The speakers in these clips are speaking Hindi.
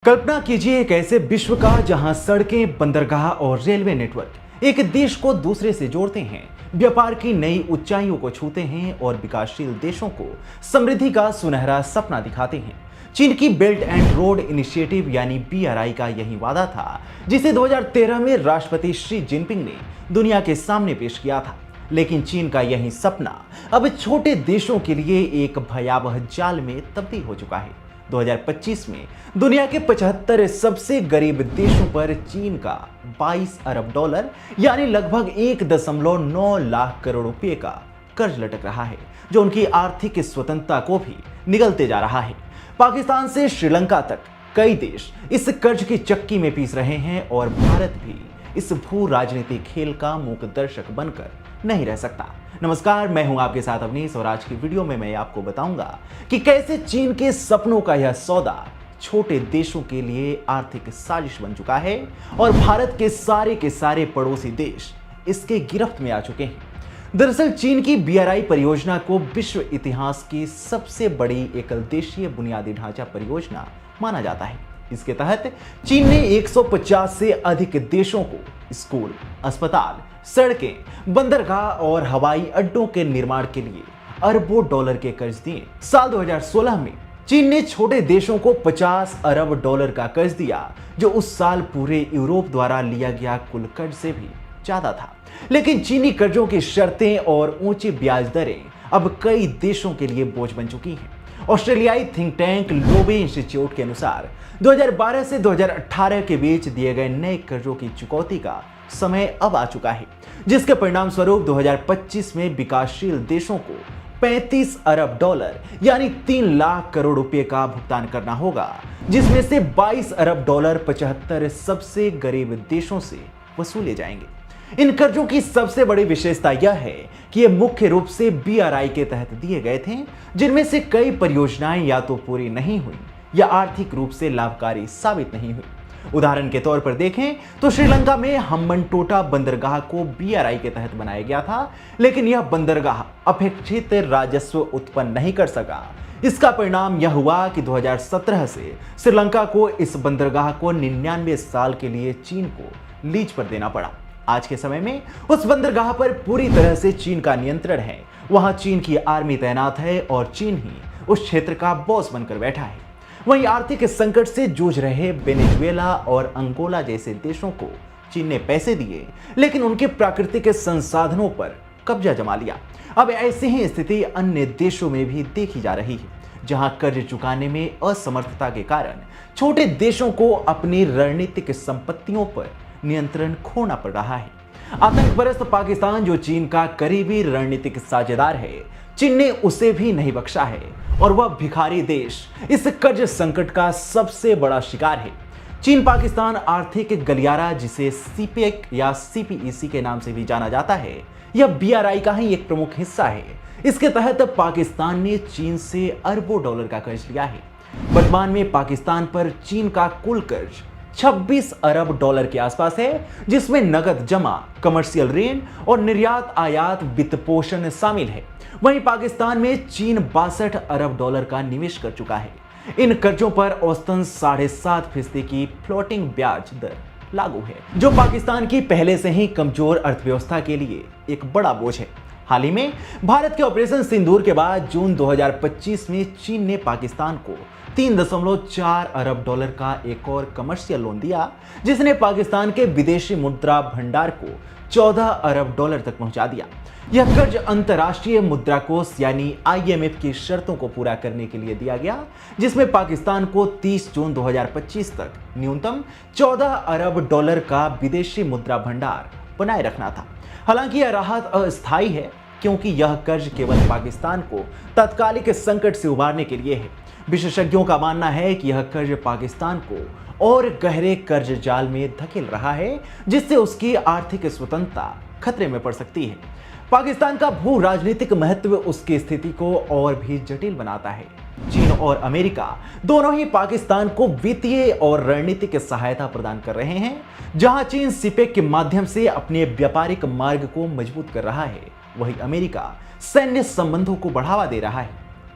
कल्पना कीजिए एक ऐसे विश्व का जहां सड़कें, बंदरगाह और रेलवे नेटवर्क एक देश को दूसरे से जोड़ते हैं, व्यापार की नई ऊंचाइयों को छूते हैं और विकासशील देशों को समृद्धि का सुनहरा सपना दिखाते हैं। चीन की बेल्ट एंड रोड इनिशिएटिव यानी BRI का यही वादा था, जिसे 2013 में राष्ट्रपति शी जिनपिंग ने दुनिया के सामने पेश किया था। लेकिन चीन का यही सपना अब छोटे देशों के लिए एक भयावह जाल में तब्दील हो चुका है। 2025 में दुनिया के 75 सबसे गरीब देशों पर चीन का 22 अरब डॉलर यानी लगभग 1.9 लाख करोड़ रुपए का कर्ज लटक रहा है, जो उनकी आर्थिक स्वतंत्रता को भी निगलते जा रहा है। पाकिस्तान से श्रीलंका तक कई देश इस कर्ज की चक्की में पीस रहे हैं और भारत भी इस भू राजनीतिक खेल का मूक दर्शक बनकर नहीं रह सकता। नमस्कार, मैं हूं आपके साथ अवनीश और आज की वीडियो में मैं आपको बताऊंगा कि कैसे चीन के सपनों का यह सौदा छोटे देशों के लिए आर्थिक साजिश बन चुका है और भारत के सारे पड़ोसी देश इसके गिरफ्त में आ चुके हैं। दरअसल चीन की BRI परियोजना को विश्व इतिहास की सबसे बड़ी एकल देशीय बुनियादी ढांचा परियोजना माना जाता है। इसके तहत चीन ने 150 से अधिक देशों को स्कूल, अस्पताल, सड़कें, बंदरगाह और हवाई अड्डों के निर्माण के लिए अरबों डॉलर के कर्ज दिए। साल 2016 में चीन ने छोटे देशों को 50 अरब डॉलर का कर्ज दिया, जो उस साल पूरे यूरोप द्वारा लिया गया कुल कर्ज से भी ज्यादा था। लेकिन चीनी कर्जों की शर्तें और ऊंची ब्याज दरें अब कई देशों के लिए बोझ बन चुकी हैं। ऑस्ट्रेलियाई थिंक टैंक लोबे इंस्टीट्यूट के अनुसार 2012 से 2018 के बीच दिए गए नए कर्जों की चुकौती का समय अब आ चुका है, जिसके परिणाम स्वरूप 2025 में विकासशील देशों को 35 अरब डॉलर यानी 3 लाख करोड़ रुपए का भुगतान करना होगा, जिसमें से 22 अरब डॉलर 75 सबसे गरीब देशों से वसूले जाएंगे। इन कर्जों की सबसे बड़ी विशेषता यह है कि ये मुख्य रूप से BRI के तहत दिए गए थे, जिनमें से कई परियोजनाएं या तो पूरी नहीं हुई या आर्थिक रूप से लाभकारी साबित नहीं हुई। उदाहरण के तौर पर देखें तो श्रीलंका में हम्बनटोटा बंदरगाह को BRI के तहत बनाया गया था, लेकिन यह बंदरगाह अपेक्षित राजस्व उत्पन्न नहीं कर सका। इसका परिणाम यह हुआ कि 2017 से श्रीलंका को इस बंदरगाह को 99 साल के लिए चीन को लीज पर देना पड़ा। आज के समय में उस बंदरगाह पर पूरी तरह से चीन का नियंत्रण है। वहां चीन की आर्मी तैनात है और चीन ही उस क्षेत्र का बॉस बनकर बैठा है। वहीं आर्थिक संकट से जूझ रहे वेनेजुएला और अंगोला जैसे देशों को चीन ने पैसे दिए, लेकिन उनके प्राकृतिक संसाधनों पर कब्जा जमा लिया। अब ऐसी ही स्थिति अन्य देशों में भी देखी जा रही है, जहां कर्ज चुकाने में असमर्थता के कारण छोटे देशों को अपनी रणनीतिक संपत्तियों पर नियंत्रण खोना पड़ रहा है। आतंकपरस्त पाकिस्तान, जो चीन का करीबी रणनीतिक साझेदार है, चीन ने उसे भी नहीं बख्शा है और वह भिखारी देश इस कर्ज संकट का सबसे बड़ा शिकार है। चीन पाकिस्तान आर्थिक गलियारा, जिसे CPEC या CPEC के नाम से भी जाना जाता है, यह BRI का ही एक प्रमुख हिस्सा है। इसके तहत पाकिस्तान ने चीन से अरबों डॉलर का कर्ज लिया है। वर्तमान में पाकिस्तान पर चीन का कुल कर्ज 26 अरब डॉलर के आसपास है, जिसमें नगद जमा, कमर्शियल ऋण और निर्यात आयात वित्तपोषण शामिल है। वहीं पाकिस्तान में चीन 62 अरब डॉलर का निवेश कर चुका है। इन कर्जों पर औसतन 7.5% की फ्लोटिंग ब्याज दर लागू है, जो पाकिस्तान की पहले से ही कमजोर अर्थव्यवस्था के लिए एक बड़ा बोझ है। हाल ही में भारत के ऑपरेशन सिंदूर के बाद जून 2025 में चीन ने पाकिस्तान को 3.4 अरब डॉलर का एक और कमर्शियल लोन दिया, जिसने पाकिस्तान के विदेशी मुद्रा भंडार को 14 अरब डॉलर तक पहुंचा दिया। यह कर्ज अंतर्राष्ट्रीय मुद्रा कोष यानी IMF की शर्तों को पूरा करने के लिए दिया गया, जिसमें पाकिस्तान को 30 जून 2025 तक न्यूनतम 14 अरब डॉलर का विदेशी मुद्रा भंडार बनाए रखना था। हालांकि यह राहत अस्थायी है, क्योंकि यह कर्ज केवल पाकिस्तान को तात्कालिक संकट से उबारने के लिए है। विशेषज्ञों का मानना है कि यह कर्ज पाकिस्तान को और गहरे कर्ज जाल में धकेल रहा है, जिससे उसकी आर्थिक स्वतंत्रता खतरे में पड़ सकती है। पाकिस्तान का भू राजनीतिक महत्व उसकी स्थिति को और भी जटिल बनाता है। चीन और अमेरिका दोनों ही पाकिस्तान को वित्तीय और रणनीतिक सहायता प्रदान कर रहे हैं। जहां चीन CPEC के माध्यम से अपने व्यापारिक मार्ग को मजबूत कर रहा है, वहीं अमेरिका सैन्य संबंधों को बढ़ावा दे रहा है।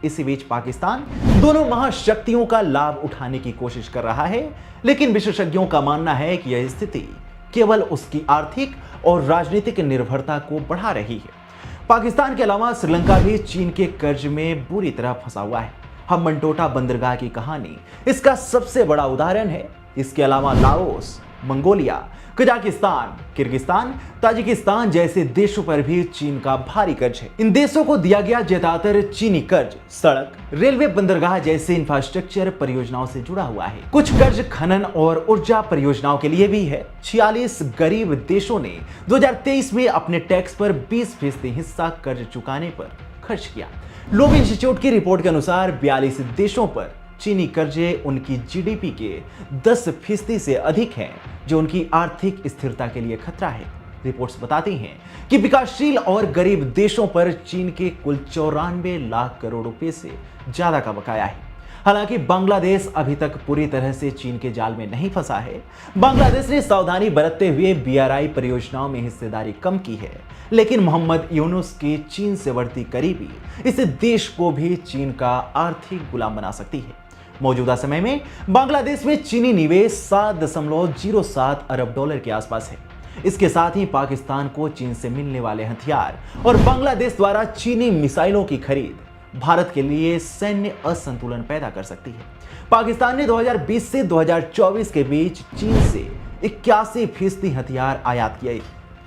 इसी बीच पाकिस्तान दोनों महाशक्तियों का लाभ उठाने की कोशिश कर रहा है, लेकिन विशेषज्ञों का मानना है कि यह स्थिति केवल उसकी आर्थिक और राजनीतिक निर्भरता को बढ़ा रही है। पाकिस्तान के अलावा श्रीलंका भी चीन के कर्ज में बुरी तरह फंसा हुआ है। हम्बनटोटा बंदरगाह की कहानी इसका सबसे बड़ा उदाहरण है। इसके अलावा Laos, Mongolia, Kazakhstan, Kyrgyzstan, Tajikistan जैसे देशों पर भी चीन का भारी कर्ज है। इन देशों को दिया गया ज्यादातर चीनी कर्ज सड़क, रेलवे, बंदरगाह जैसे इंफ्रास्ट्रक्चर परियोजनाओं से जुड़ा हुआ है। कुछ कर्ज खनन और ऊर्जा परियोजनाओं के लिए भी है। 46 गरीब देशों ने 2023 में अपने टैक्स पर 20% हिस्सा कर्ज चुकाने पर खर्च किया। लोब इंस्टीट्यूट की रिपोर्ट के अनुसार 42 देशों पर चीनी कर्जे उनकी जीडीपी के 10% से अधिक हैं, जो उनकी आर्थिक स्थिरता के लिए खतरा है। रिपोर्ट्स बताती हैं कि विकासशील और गरीब देशों पर चीन के कुल 94 लाख करोड़ रुपए से ज्यादा का बकाया है। हालांकि बांग्लादेश अभी तक पूरी तरह से चीन के जाल में नहीं फंसा है। बांग्लादेश ने सावधानी बरतते हुए बीआरआई परियोजनाओं में हिस्सेदारी कम की है, लेकिन मोहम्मद यूनुस की चीन से बढ़ती करीबी इस देश को भी चीन का आर्थिक गुलाम बना सकती है। मौजूदा समय में बांग्लादेश में चीनी निवेश 7.07 अरब डॉलर के आसपास है। इसके साथ ही पाकिस्तान को चीन से मिलने वाले हथियार और बांग्लादेश द्वारा चीनी मिसाइलों की खरीद भारत के लिए सैन्य असंतुलन पैदा कर सकती है। पाकिस्तान ने 2020 से 2024 के बीच चीन से 81% हथियार आयात किए।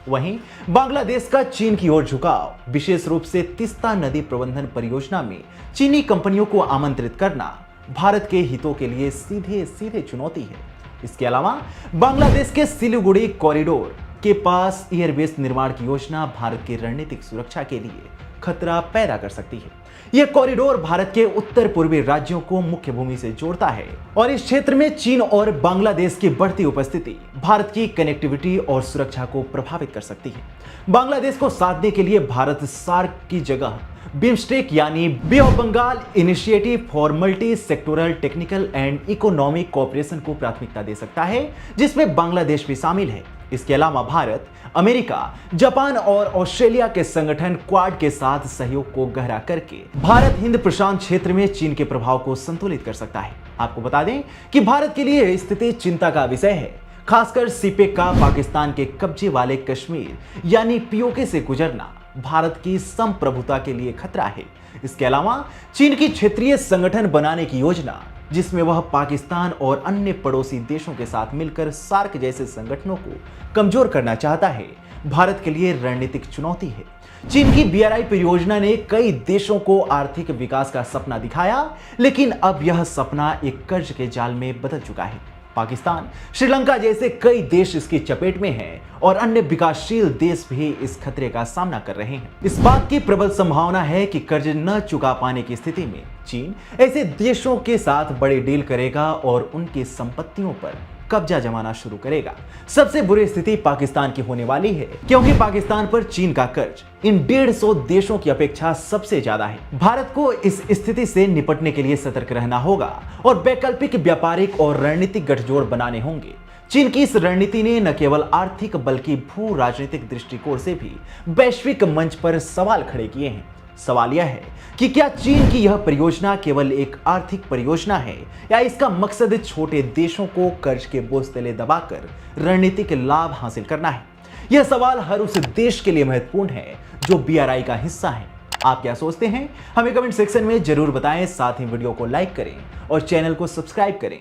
वहीं बांग्लादेश का चीन की ओर झुकाव, विशेष रूप से तीस्ता नदी प्रबंधन परियोजना में चीनी कंपनियों को आमंत्रित करना भारत के हितों के लिए सीधे चुनौती है। इसके अलावा बांग्लादेश के सिलीगुड़ी कॉरिडोर के पास एयरबेस निर्माण की योजना भारत की रणनीतिक सुरक्षा के लिए खतरा पैदा कर सकती है। यह कॉरिडोर भारत के उत्तर पूर्वी राज्यों को मुख्य भूमि से जोड़ता है और इस क्षेत्र में चीन और बांग्लादेश की बढ़ती उपस्थिति भारत की कनेक्टिविटी और सुरक्षा को प्रभावित कर सकती है। बांग्लादेश को साधने के लिए भारत सार्क की जगह बिम्स्टेक यानी Bay of Bengal Initiative for Multi Sectoral Technical and Economic Cooperation को प्राथमिकता दे सकता है, जिसमें बांग्लादेश भी शामिल है। इसके अलावा भारत, अमेरिका, जापान और ऑस्ट्रेलिया के संगठन क्वाड के साथ सहयोग को गहरा करके भारत हिंद प्रशांत क्षेत्र में चीन के प्रभाव को संतुलित कर सकता है। आपको बता दें कि भारत के लिए यह स्थिति चिंता का विषय है, खासकर सीपेक का पाकिस्तान के कब्जे वाले कश्मीर यानी पीओके से गुजरना भारत की संप्रभुता के लिए खतरा है। इसके अलावा चीन की क्षेत्रीय संगठन बनाने की योजना, जिसमें वह पाकिस्तान और अन्य पड़ोसी देशों के साथ मिलकर सार्क जैसे संगठनों को कमजोर करना चाहता है, भारत के लिए रणनीतिक चुनौती है। चीन की बीआरआई परियोजना ने कई देशों को आर्थिक विकास का सपना दिखाया, लेकिन अब यह सपना एक कर्ज के जाल में बदल चुका है। पाकिस्तान, श्रीलंका जैसे कई देश इसकी चपेट में हैं और अन्य विकासशील देश भी इस खतरे का सामना कर रहे हैं। इस बात की प्रबल संभावना है कि कर्ज न चुका पाने की स्थिति में चीन ऐसे देशों के साथ बड़ी डील करेगा और उनकी संपत्तियों पर कब्जा जमाना शुरू करेगा। सबसे बुरी स्थिति पाकिस्तान की होने वाली है, क्योंकि पाकिस्तान पर चीन का कर्ज इन 150 देशों की अपेक्षा सबसे ज्यादा है। भारत को इस स्थिति से निपटने के लिए सतर्क रहना होगा और वैकल्पिक व्यापारिक और रणनीतिक गठजोड़ बनाने होंगे। चीन की इस रणनीति ने न केवल आर्थिक बल्कि भू राजनीतिक दृष्टिकोण से भी वैश्विक मंच पर सवाल खड़े किए हैं। सवाल यह है कि क्या चीन की यह परियोजना केवल एक आर्थिक परियोजना है या इसका मकसद छोटे देशों को कर्ज के बोझ तले दबाकर रणनीतिक लाभ हासिल करना है। यह सवाल हर उस देश के लिए महत्वपूर्ण है जो बीआरआई का हिस्सा है। आप क्या सोचते हैं? हमें कमेंट सेक्शन में जरूर बताएं। साथ ही वीडियो को लाइक करें और चैनल को सब्सक्राइब करें।